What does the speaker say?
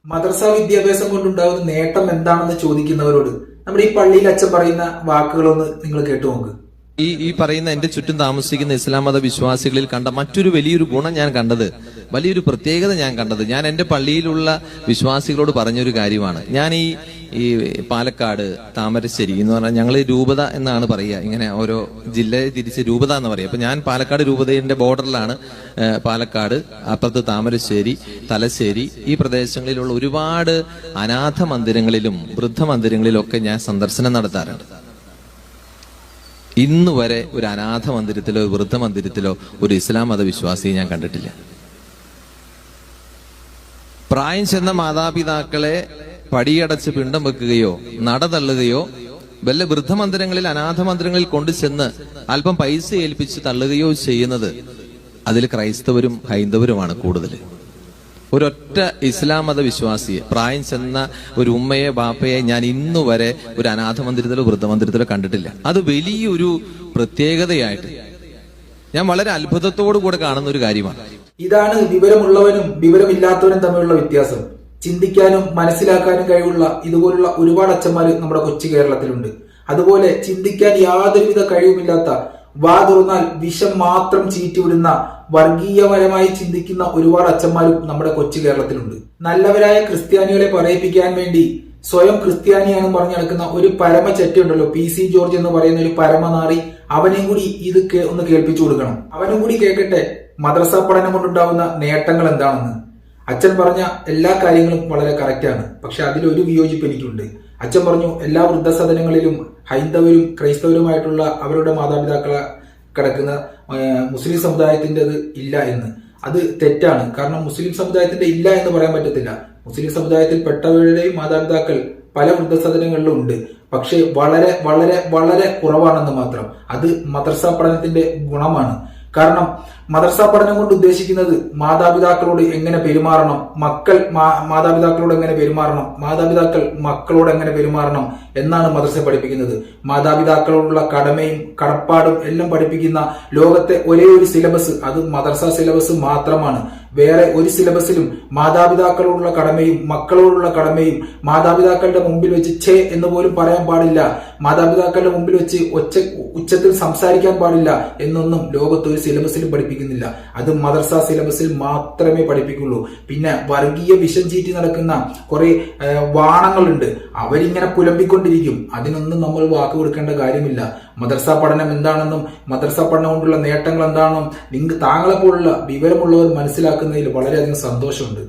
മദ്രസ വിദ്യാഭ്യാസം കൊണ്ടുണ്ടാകുന്ന നേട്ടം എന്താണെന്ന് ചോദിക്കുന്നവരോട് നമ്മുടെ ഈ പള്ളിയിൽ അച്ഛൻ പറയുന്ന വാക്കുകളൊന്ന് നിങ്ങൾ കേട്ടു നോക്ക്. ഈ പറയുന്ന എന്റെ ചുറ്റും താമസിക്കുന്ന ഇസ്ലാം മത വിശ്വാസികളിൽ കണ്ട മറ്റൊരു വലിയൊരു ഗുണം ഞാൻ കണ്ടത്, വലിയൊരു പ്രത്യേകത ഞാൻ കണ്ടത്, ഞാൻ എന്റെ പള്ളിയിലുള്ള വിശ്വാസികളോട് പറഞ്ഞൊരു കാര്യമാണ്. ഞാൻ ഈ പാലക്കാട് താമരശ്ശേരി എന്ന് പറഞ്ഞാൽ ഞങ്ങൾ രൂപത എന്നാണ് പറയുക, ഇങ്ങനെ ഓരോ ജില്ലയെ തിരിച്ച് രൂപത എന്ന് പറയുക. അപ്പൊ ഞാൻ പാലക്കാട് രൂപതയുടെ ബോർഡറിലാണ്. പാലക്കാട്, അപ്പുറത്ത് താമരശ്ശേരി, തലശ്ശേരി, ഈ പ്രദേശങ്ങളിലുള്ള ഒരുപാട് അനാഥ മന്ദിരങ്ങളിലും വൃദ്ധ മന്ദിരങ്ങളിലും ഒക്കെ ഞാൻ സന്ദർശനം നടത്താറുണ്ട്. ഇന്ന് വരെ ഒരു അനാഥ മന്ദിരത്തിലോ വൃദ്ധ മന്ദിരത്തിലോ ഒരു ഇസ്ലാം മത വിശ്വാസിയെ ഞാൻ കണ്ടിട്ടില്ല. പ്രായം ചെന്ന മാതാപിതാക്കളെ പടിയടച്ച് പിണ്ടം വെക്കുകയോ നടതള്ളുകയോ വല്ല വൃദ്ധമന്ദിരങ്ങളിൽ അനാഥ മന്ദിരങ്ങളിൽ കൊണ്ടുചെന്ന് അല്പം പൈസ ഏൽപ്പിച്ച് തള്ളുകയോ ചെയ്യുന്നത് അതിൽ ക്രൈസ്തവരും ഹൈന്ദവരുമാണ് കൂടുതൽ. ഒരൊറ്റ ഇസ്ലാം മത വിശ്വാസിയെ, പ്രായം ചെന്ന ഒരു ഉമ്മയെ ബാപ്പയെ ഞാൻ ഇന്നു വരെ ഒരു അനാഥ മന്ദിരത്തിലോ വൃദ്ധമന്ദിരത്തിലോ കണ്ടിട്ടില്ല. അത് വലിയൊരു പ്രത്യേകതയായിട്ട് ഞാൻ വളരെ അത്ഭുതത്തോടു കൂടെ കാണുന്ന ഒരു കാര്യമാണ്. ഇതാണ് വിവരമുള്ളവനും വിവരമില്ലാത്തവനും തമ്മിലുള്ള വ്യത്യാസം. ചിന്തിക്കാനും മനസ്സിലാക്കാനും കഴിവുള്ള ഇതുപോലുള്ള ഒരുപാട് അച്ഛന്മാര് നമ്മുടെ കൊച്ചു കേരളത്തിലുണ്ട്. അതുപോലെ ചിന്തിക്കാൻ യാതൊരുവിധ കഴിവുമില്ലാത്ത, വാ തുറന്നാൽ വിഷം മാത്രം ചീറ്റിവിടുന്ന, വർഗീയപരമായി ചിന്തിക്കുന്ന ഒരുപാട് അച്ഛന്മാരും നമ്മുടെ കൊച്ചു കേരളത്തിലുണ്ട്. നല്ലവരായ ക്രിസ്ത്യാനികളെ പറയിപ്പിക്കാൻ വേണ്ടി സ്വയം ക്രിസ്ത്യാനിയാണെന്ന് പറഞ്ഞു നടക്കുന്ന ഒരു പരമ ചെറ്റുണ്ടല്ലോ, PC ജോർജ് എന്ന് പറയുന്ന ഒരു പരമനാറി. അവനെയും കൂടി ഇത് ഒന്ന് കേൾപ്പിച്ചു കൊടുക്കണം. അവനും കൂടി കേൾക്കട്ടെ മദ്രസ പഠനം കൊണ്ടുണ്ടാവുന്ന നേട്ടങ്ങൾ എന്താണെന്ന്. അച്ഛൻ പറഞ്ഞ എല്ലാ കാര്യങ്ങളും വളരെ കറക്റ്റാണ്. പക്ഷെ അതിലൊരു വിയോജിപ്പ് എനിക്കുണ്ട്. അച്ഛൻ പറഞ്ഞു എല്ലാ വൃദ്ധസദനങ്ങളിലും ഹൈന്ദവരും ക്രൈസ്തവരുമായിട്ടുള്ള അവരുടെ മാതാപിതാക്കളെ കിടക്കുന്ന മുസ്ലിം സമുദായത്തിൻ്റെത് ഇല്ല എന്ന്. അത് തെറ്റാണ്. കാരണം മുസ്ലിം സമുദായത്തിന്റെ ഇല്ല എന്ന് പറയാൻ പറ്റത്തില്ല. മുസ്ലിം സമുദായത്തിൽ പെട്ടവരുടെയും മാതാപിതാക്കൾ പല വൃദ്ധസദനങ്ങളിലും ഉണ്ട്. പക്ഷേ വളരെ വളരെ വളരെ കുറവാണെന്ന് മാത്രം. അത് മദ്രസ പഠനത്തിന്റെ ഗുണമാണ്. കാരണം മദ്രസ പഠനം കൊണ്ട് ഉദ്ദേശിക്കുന്നത് മാതാപിതാക്കളോട് എങ്ങനെ പെരുമാറണം, മക്കൾ മാതാപിതാക്കളോട് എങ്ങനെ പെരുമാറണം, മാതാപിതാക്കൾ മക്കളോട് എങ്ങനെ പെരുമാറണം എന്നാണ് മദ്രസ പഠിപ്പിക്കുന്നത്. മാതാപിതാക്കളോടുള്ള കടമയും കടപ്പാടും എല്ലാം പഠിപ്പിക്കുന്ന ലോകത്തെ ഒരേ ഒരു സിലബസ് അത് മദ്രസ സിലബസ് മാത്രമാണ്. വേറെ ഒരു സിലബസിലും മാതാപിതാക്കളോടുള്ള കടമയും മക്കളോടുള്ള കടമയും മാതാപിതാക്കളുടെ മുമ്പിൽ വെച്ച് ഛേ എന്ന് പോലും പറയാൻ പാടില്ല, മാതാപിതാക്കളുടെ മുമ്പിൽ വെച്ച് ഉച്ചത്തിൽ സംസാരിക്കാൻ പാടില്ല എന്നൊന്നും ലോകത്ത് ഒരു സിലബസിലും പഠിപ്പിക്കുന്നില്ല. അത് മദ്രസ സിലബസിൽ മാത്രമേ പഠിപ്പിക്കുള്ളൂ. പിന്നെ വർഗീയ വിഷം ചീറ്റി നടക്കുന്ന കുറെ വാണങ്ങളുണ്ട്. അവരിങ്ങനെ പുലമ്പിക്കൊണ്ടിരിക്കും. അതിനൊന്നും നമ്മൾ വാക്ക് കൊടുക്കേണ്ട കാര്യമില്ല. മദ്രസ പഠനം എന്താണെന്നും മദ്രസ പഠനം കൊണ്ടുള്ള നേട്ടങ്ങൾ എന്താണെന്നും താങ്കളെ പോലുള്ള വിവരമുള്ളവർ മനസ്സിലാക്കുന്നതിൽ വളരെയധികം സന്തോഷമുണ്ട്.